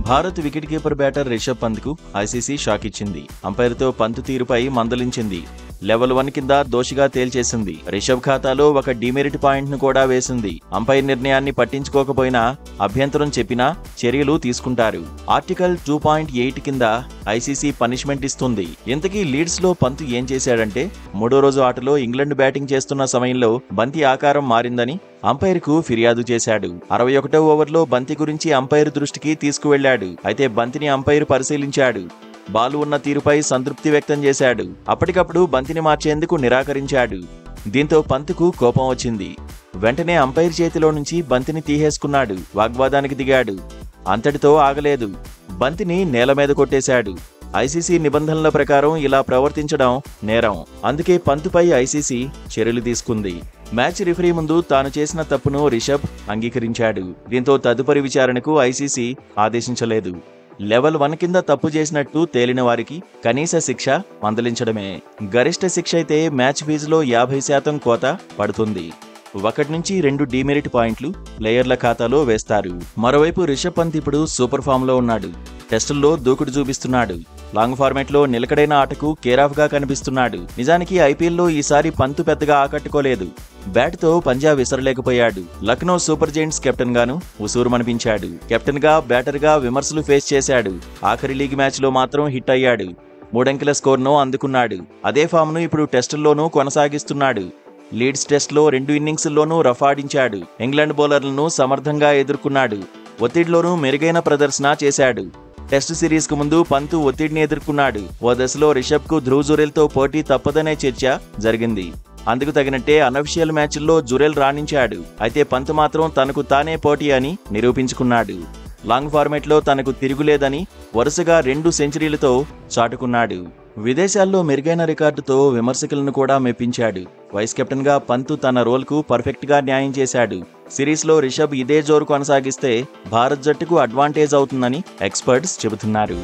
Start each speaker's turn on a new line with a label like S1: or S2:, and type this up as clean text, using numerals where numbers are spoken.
S1: Bharat wicket keeper batter Rishabh పంత్కు ICC shock ఇచ్చింది. అంపైర్తో పంత్ తీరుపై మందలించింది. లెవెల్ 1 కింద దోషిగా తేల్చేసింది. రిషబ్ ఖాతాలో ఒక డిమెరిట్ పాయింట్ ను కూడా వేసింది. అంపైర్ నిర్ణయాన్ని పట్టించుకోకపోయినా అభ్యంతరం చెప్పినా చర్యలు తీసుకుంటారు. ఆర్టికల్ 2.8 కింద ఐసీసీ పనిష్మెంట్ ఇస్తుంది. ఇంతకీ లీడ్స్ లో పంత్ ఏం చేశాడంటే, మూడో రోజు ఆటలో ఇంగ్లాండ్ బ్యాటింగ్ చేస్తున్న సమయంలో బంతి ఆకారం మారిందని అంపైర్ కు ఫిర్యాదు చేశాడు. 61వ ఓవర్లో బంతి గురించి అంపైర్ దృష్టికి తీసుకువెళ్లాడు. అయితే బంతిని అంపైర్ పరిశీలించాడు. బాలు ఉన్న తీరుపై సంతృప్తి వ్యక్తం చేశాడు. అప్పటికప్పుడు బంతిని మార్చేందుకు నిరాకరించాడు. దీంతో పంత్కు కోపం వచ్చింది. వెంటనే అంపైర్ చేతిలో నుంచి బంతిని తీసేసుకున్నాడు. వాగ్వాదానికి దిగాడు. అంతటితో ఆగలేదు. బంతిని నేల మీద కొట్టేశాడు. ఐసీసీ నిబంధనల ప్రకారం ఇలా ప్రవర్తించడం నేరం. అందుకే పంత్పై ఐసీసీ చర్యలు తీసుకుంది. మ్యాచ్ రిఫరీ ముందు తాను చేసిన తప్పును రిషబ్ అంగీకరించాడు. దీంతో తదుపరి విచారణకు ఐసీసీ ఆదేశించలేదు. లెవెల్ 1 కింద తప్పు చేసినట్టు తేలిన వారికి కనీస శిక్ష మందలించడమే. గరిష్ట శిక్ష అయితే మ్యాచ్ ఫీజులో 50% కోత పడుతుంది. 1 నుంచి 2 డిమెరిట్ పాయింట్లు ప్లేయర్ల ఖాతాలో వేస్తారు. మరోవైపు రిషబ్ పంత్ ఇప్పుడు సూపర్ ఫామ్ లో ఉన్నాడు. టెస్టుల్లో దూకుడు చూపిస్తున్నాడు. లాంగ్ ఫార్మాట్ లో నిలకడైన ఆటకు కేరాఫ్ గా కనిపిస్తున్నాడు. నిజానికి ఐపీఎల్లో ఈసారి పంత్ పెద్దగా ఆకట్టుకోలేదు. బ్యాట్ తో పంజా విసరలేకపోయాడు. లక్నో సూపర్ జైంట్స్ కెప్టెన్ గాను ఉసూరుమనిపించాడు. కెప్టెన్ గా, బ్యాటర్ గా విమర్శలు ఫేస్ చేశాడు. ఆఖరి లీగ్ మ్యాచ్ లో మాత్రం హిట్ అయ్యాడు. 3 అంకెల స్కోర్ను అందుకున్నాడు. అదే ఫామ్ ను ఇప్పుడు టెస్టుల్లోనూ కొనసాగిస్తున్నాడు. లీడ్స్ టెస్ట్లో 2 ఇన్నింగ్స్ల్లోనూ రఫాడించాడు. ఇంగ్లాండ్ బౌలర్లను సమర్థంగా ఎదుర్కొన్నాడు. ఒత్తిడిలోనూ మెరుగైన ప్రదర్శన చేశాడు. టెస్ట్ సిరీస్ కు ముందు పంత్ ఒత్తిడిని ఎదుర్కొన్నాడు. ఓ దశలో రిషబ్ కు ధ్రువ్ జురేల్ తో పోటీ తప్పదనే చర్చ జరిగింది. అందుకు తగినట్టే అనఫిషియల్ మ్యాచ్ల్లో జురేల్ రాణించాడు. అయితే పంత్ మాత్రం తనకు తానే పోటీ అని నిరూపించుకున్నాడు. లాంగ్ ఫార్మాట్ లో తనకు తిరుగులేదని వరుసగా 2 సెంచరీలతో చాటుకున్నాడు. విదేశాల్లో మెరుగైన రికార్డుతో విమర్శకులను కూడా మెప్పించాడు. వైస్ కెప్టెన్ గా పంత్ తన రోల్ కు పర్ఫెక్ట్ గా న్యాయం చేశాడు. సిరీస్ లో రిషబ్ ఇదే జోరు కొనసాగిస్తే భారత్ జట్టుకు అడ్వాంటేజ్ అవుతుందని ఎక్స్పర్ట్స్ చెబుతున్నారు.